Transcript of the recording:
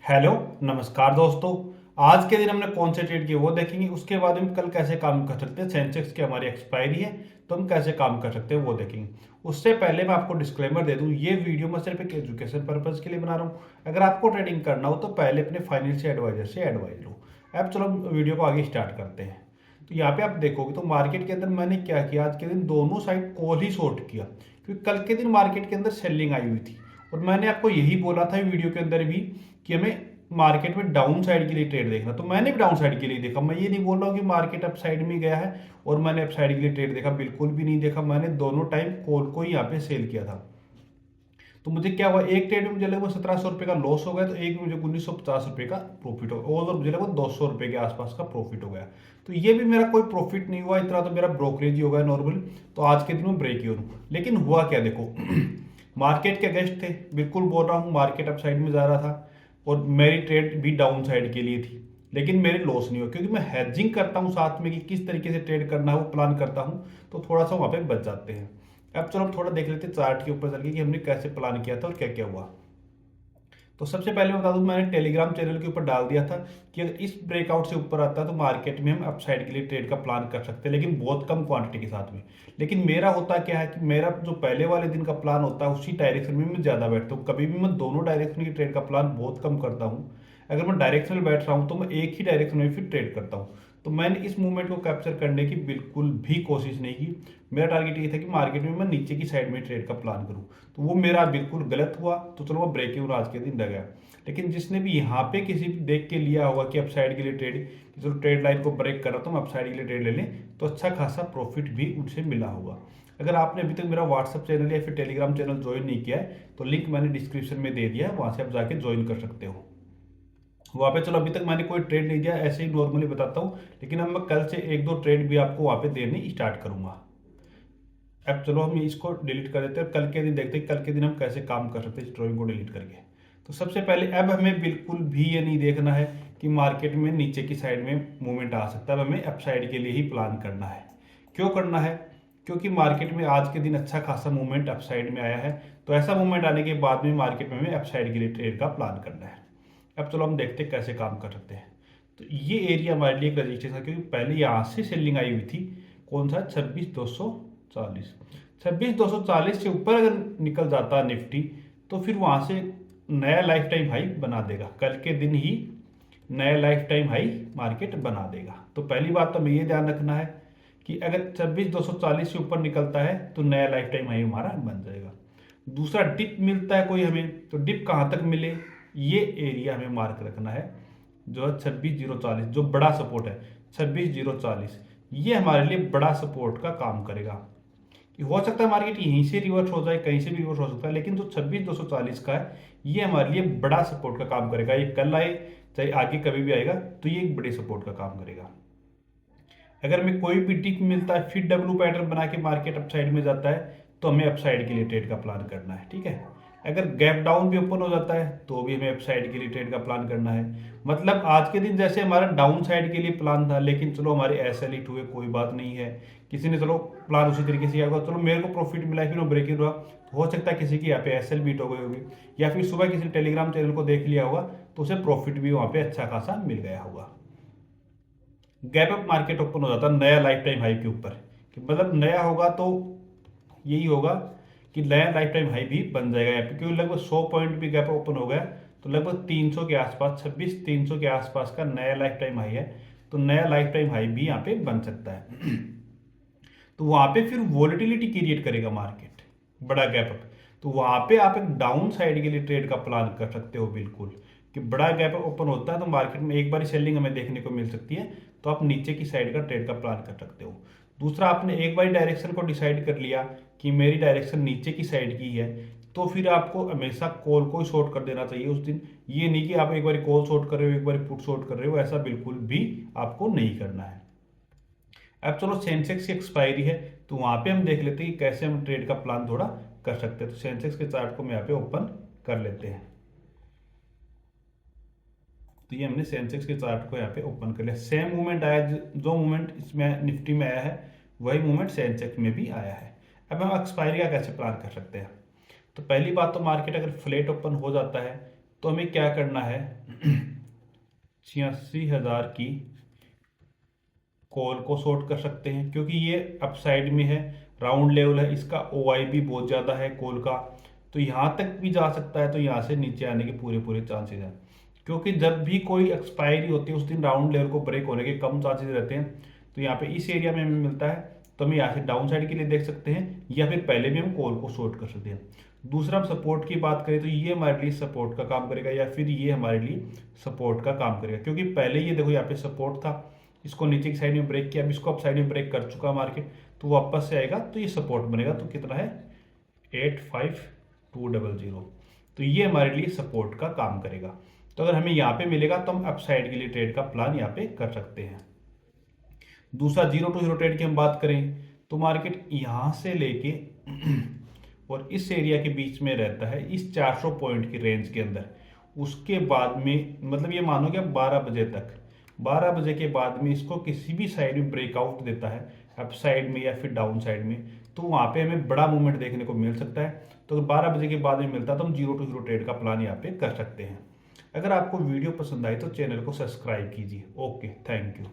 Hello, नमस्कार दोस्तों। आज के दिन हमने कौन से ट्रेड किए वो देखेंगे। उसके बाद हम कल कैसे काम कर सकते हैं, सेंसेक्स की हमारी एक्सपायरी है तो हम कैसे काम कर सकते हैं वो देखेंगे। उससे पहले मैं आपको डिस्क्लेमर दे दूं, ये वीडियो मैं सिर्फ एक एजुकेशन पर्पज के लिए बना रहा हूँ। अगर आपको ट्रेडिंग करना हो तो पहले अपने फाइनेंशियल एडवाइजर से एडवाइस लो। अब चलो वीडियो को आगे स्टार्ट करते हैं। तो यहाँ पे आप देखोगे तो मार्केट के अंदर मैंने क्या किया, आज के दिन दोनों साइड कॉल ही शॉर्ट किया, क्योंकि कल के दिन मार्केट के अंदर सेलिंग आई हुई थी। और मैंने आपको यही बोला था वीडियो के अंदर भी कि हमें मार्केट में डाउन साइड के लिए ट्रेड देखना, तो मैंने भी डाउन साइड के लिए देखा। मैं ये नहीं बोल रहा हूँ कि मार्केट अप साइड में गया है और मैंने अप साइड के लिए ट्रेड देखा, बिल्कुल भी नहीं देखा। मैंने दोनों टाइम कॉल को ही यहाँ पे सेल किया था। तो मुझे क्या हुआ, एक ट्रेड में मुझे लगभग 1700 रुपये का लॉस हो गया, तो एक में मुझे 1950 रुपये का प्रॉफिट हो गया, और मुझे लगभग 200 रुपये के आसपास का प्रॉफिट हो गया। तो ये भी मेरा कोई प्रॉफिट नहीं हुआ, इतना तो मेरा ब्रोकरेज ही हो गया नॉर्मल। तो आज के दिन में ब्रेक ही हूँ, लेकिन हुआ क्या देखो मार्केट के अगेंस्ट थे, बिल्कुल बोल रहा हूँ, मार्केट अप साइड में जा रहा था और मेरी ट्रेड भी डाउन साइड के लिए थी, लेकिन मेरे लॉस नहीं हुआ, क्योंकि मैं हेजिंग करता हूँ साथ में कि किस तरीके से ट्रेड करना है वो प्लान करता हूँ, तो थोड़ा सा वहाँ पे बच जाते हैं। अब चलो हम थोड़ा देख लेते हैं चार्ट के ऊपर चल के कि हमने कैसे प्लान किया था और क्या क्या हुआ। तो सबसे पहले बता दूं, मैंने टेलीग्राम चैनल के ऊपर डाल दिया था कि अगर इस ब्रेकआउट से ऊपर आता है तो मार्केट में हम अपसाइड के लिए ट्रेड का प्लान कर सकते हैं, लेकिन बहुत कम क्वांटिटी के साथ में। लेकिन मेरा होता क्या है कि मेरा जो पहले वाले दिन का प्लान होता है उसी डायरेक्शन में मैं ज़्यादा बैठता हूँ। कभी भी मैं दोनों डायरेक्शन की ट्रेड का प्लान बहुत कम करता हूँ। अगर मैं डायरेक्शनल बैठ रहा हूँ तो मैं एक ही डायरेक्शन में फिर ट्रेड करता हूँ। तो मैंने इस मूवमेंट को कैप्चर करने की बिल्कुल भी कोशिश नहीं की। मेरा टारगेट ये था कि मार्केट में मैं नीचे की साइड में ट्रेड का प्लान करूँ, तो वो मेरा बिल्कुल गलत हुआ। तो चलो वो ब्रेक इवन आज के दिन रह गया। लेकिन जिसने भी यहाँ पे किसी भी देख के लिया होगा कि अपसाइड के लिए ट्रेड, चलो ट्रेड लाइन को ब्रेक करा तो हम अपसाइड के लिए ट्रेड ले लें, तो अच्छा खासा प्रॉफिट भी उनसे मिला होगा। अगर आपने अभी तक मेरा व्हाट्सअप चैनल या फिर टेलीग्राम चैनल ज्वाइन नहीं किया है तो लिंक मैंने डिस्क्रिप्शन में दे दिया है, वहाँ से आप जाके ज्वाइन कर सकते हो। वहाँ पे चलो अभी तक मैंने कोई ट्रेड नहीं दिया, ऐसे ही नॉर्मली बताता हूँ, लेकिन अब मैं कल से एक दो ट्रेड भी आपको वहाँ पे देने स्टार्ट करूँगा। अब चलो हम इसको डिलीट कर देते हैं, कल के दिन देखते हैं कल के दिन हम कैसे काम कर सकते हैं इस ड्राइंग को डिलीट करके। तो सबसे पहले अब हमें बिल्कुल भी ये नहीं देखना है कि मार्केट में नीचे की साइड में मूवमेंट आ सकता है, अब हमें अप साइड के लिए ही प्लान करना है। क्यों करना है? क्योंकि मार्केट में आज के दिन अच्छा खासा मूवमेंट अप साइड में आया है, तो ऐसा मूवमेंट आने के बाद में मार्केट में हमें अप साइड के लिए ट्रेड का प्लान करना है। अब चलो हम देखते हैं कैसे काम कर सकते हैं। तो ये एरिया हमारे लिए एक रजिस्ट्रेशन था, क्योंकि पहले यहाँ से सेलिंग आई हुई थी। कौन सा? 26,240। 26,240 से ऊपर अगर निकल जाता है निफ्टी तो फिर वहाँ से नया लाइफ टाइम हाई बना देगा, कल के दिन ही नया लाइफ टाइम हाई मार्केट बना देगा। तो पहली बात तो हमें ये ध्यान रखना है कि अगर 26,240 से ऊपर निकलता है तो नया लाइफ टाइम हाई हमारा बन जाएगा। दूसरा, डिप मिलता है कोई हमें, तो डिप कहाँ तक मिले ये एरिया हमें मार्क रखना है, जो है 26,040, जो बड़ा सपोर्ट है 26,040, ये हमारे लिए बड़ा सपोर्ट का काम करेगा। कि हो सकता है मार्केट यहीं से रिवर्स हो जाए, कहीं से भी रिवर्स हो सकता है, लेकिन जो 26,240 का है ये हमारे लिए बड़ा सपोर्ट का काम करेगा। ये कल आए चाहे आगे कभी भी आएगा तो ये एक बड़े सपोर्ट का काम करेगा। अगर हमें कोई भी टिक मिलता है फिर डब्ल्यू पैटर्न बना के मार्केट अपसाइड में जाता है तो हमें अपसाइड के लिए ट्रेड का प्लान करना है, ठीक है। अगर गैप डाउन भी ओपन हो जाता है तो भी हमें अपसाइड के लिए ट्रेड का प्लान करना है। मतलब आज के दिन जैसे हमारा डाउन साइड के लिए प्लान था, लेकिन चलो हमारे एस एल हिट हुए, कोई बात नहीं है। किसी ने चलो प्लान उसी तरीके से किया होगा, चलो मेरे को प्रॉफिट मिला फिर वो ब्रेक हुआ, तो हो सकता है किसी की यहाँ पे एस एल बीट हो गई होगी, या फिर सुबह किसी ने टेलीग्राम चैनल को देख लिया होगा तो उसे प्रॉफिट भी वहाँ पे अच्छा खासा मिल गया होगा। गैप अप मार्केट ओपन हो जाता है नया लाइफ टाइम हाई के ऊपर, कि मतलब नया होगा तो यही होगा कि नया लाइफ टाइम हाई भी बन जाएगा यहाँ पे, क्योंकि लगभग 100 पॉइंट भी गैप ओपन हो गया, तो लगभग 300 के आसपास, 26,300 के आसपास का नया लाइफ टाइम हाई है। तो नया लाइफ टाइम हाई भी यहाँ पे बन सकता है तो वहाँ पे फिर वॉलेटिलिटी क्रिएट करेगा मार्केट, बड़ा गैप अप। तो वहाँ पे आप एक डाउन साइड के लिए ट्रेड का प्लान कर सकते हो बिल्कुल, कि बड़ा गैप ओपन होता है तो मार्केट में एक बार सेलिंग हमें देखने को मिल सकती है, तो आप नीचे की साइड का ट्रेड का प्लान कर सकते हो। दूसरा, आपने एक बार डायरेक्शन को डिसाइड कर लिया कि मेरी डायरेक्शन नीचे की साइड की है, तो फिर आपको हमेशा कॉल को शॉर्ट कर देना चाहिए उस दिन। ये नहीं कि आप एक बार कॉल शॉर्ट कर रहे हो एक बार पुट शॉर्ट कर रहे हो, ऐसा बिल्कुल भी आपको नहीं करना है। अब चलो सेंसेक्स की एक्सपायरी है तो वहाँ पे हम देख लेते हैं कि कैसे हम ट्रेड का प्लान थोड़ा कर सकते हैं। तो सेंसेक्स के चार्ट को हम यहाँ पे ओपन कर लेते हैं। तो ये हमने सेंसेक्स के चार्ट को यहाँ पे ओपन कर लिया। सेम मूवमेंट आया, जो मूवमेंट इसमें निफ्टी में आया है वही मूवमेंट सेंसेक्स में भी आया है। अब हम एक्सपायरी का कैसे प्लान कर सकते हैं? तो पहली बात तो मार्केट अगर फ्लैट ओपन हो जाता है तो हमें क्या करना है 86,000 की कॉल को शॉर्ट कर सकते हैं, क्योंकि ये अपसाइड में है, राउंड लेवल है, इसका ओआई भी बहुत ज़्यादा है कॉल का, तो यहाँ तक भी जा सकता है, तो यहाँ से नीचे आने के पूरे पूरे चांसेस हैं। क्योंकि जब भी कोई एक्सपायरी होती है उस दिन राउंड लेवल को ब्रेक होने के कम चांसेस रहते हैं। तो यहाँ पे इस एरिया में हमें मिलता है, तो हम यहाँ से डाउन साइड के लिए देख सकते हैं, या फिर पहले भी हम कॉल को शॉर्ट कर सकते हैं। दूसरा हम सपोर्ट की बात करें तो ये हमारे लिए सपोर्ट का काम करेगा, या फिर ये हमारे लिए सपोर्ट का काम करेगा, क्योंकि पहले ये देखो यहाँ पे सपोर्ट था, इसको नीचे की साइड में ब्रेक किया, अब इसको अप साइड में ब्रेक कर चुका मार्केट, तो वापस से आएगा तो ये सपोर्ट बनेगा। तो कितना है 85200, तो ये हमारे लिए सपोर्ट का काम करेगा। तो अगर हमें यहाँ पे मिलेगा तो हम अप साइड के लिए ट्रेड का प्लान यहाँ पे कर सकते हैं। दूसरा 0 to 0 ट्रेड की हम बात करें तो मार्केट यहाँ से लेके और इस एरिया के बीच में रहता है, इस 400 पॉइंट की रेंज के अंदर। उसके बाद में मतलब ये मानो कि 12 बजे तक, 12 बजे के बाद में इसको किसी भी साइड में ब्रेकआउट देता है, अप साइड में या फिर डाउन साइड में, तो वहाँ पे हमें बड़ा मूवमेंट देखने को मिल सकता है। तो अगर 12 बजे के बाद में मिलता है तो हम 0 to 0 ट्रेड का प्लान यहाँ पे कर सकते हैं। अगर आपको वीडियो पसंद आई तो चैनल को सब्सक्राइब कीजिए। Okay, thank you.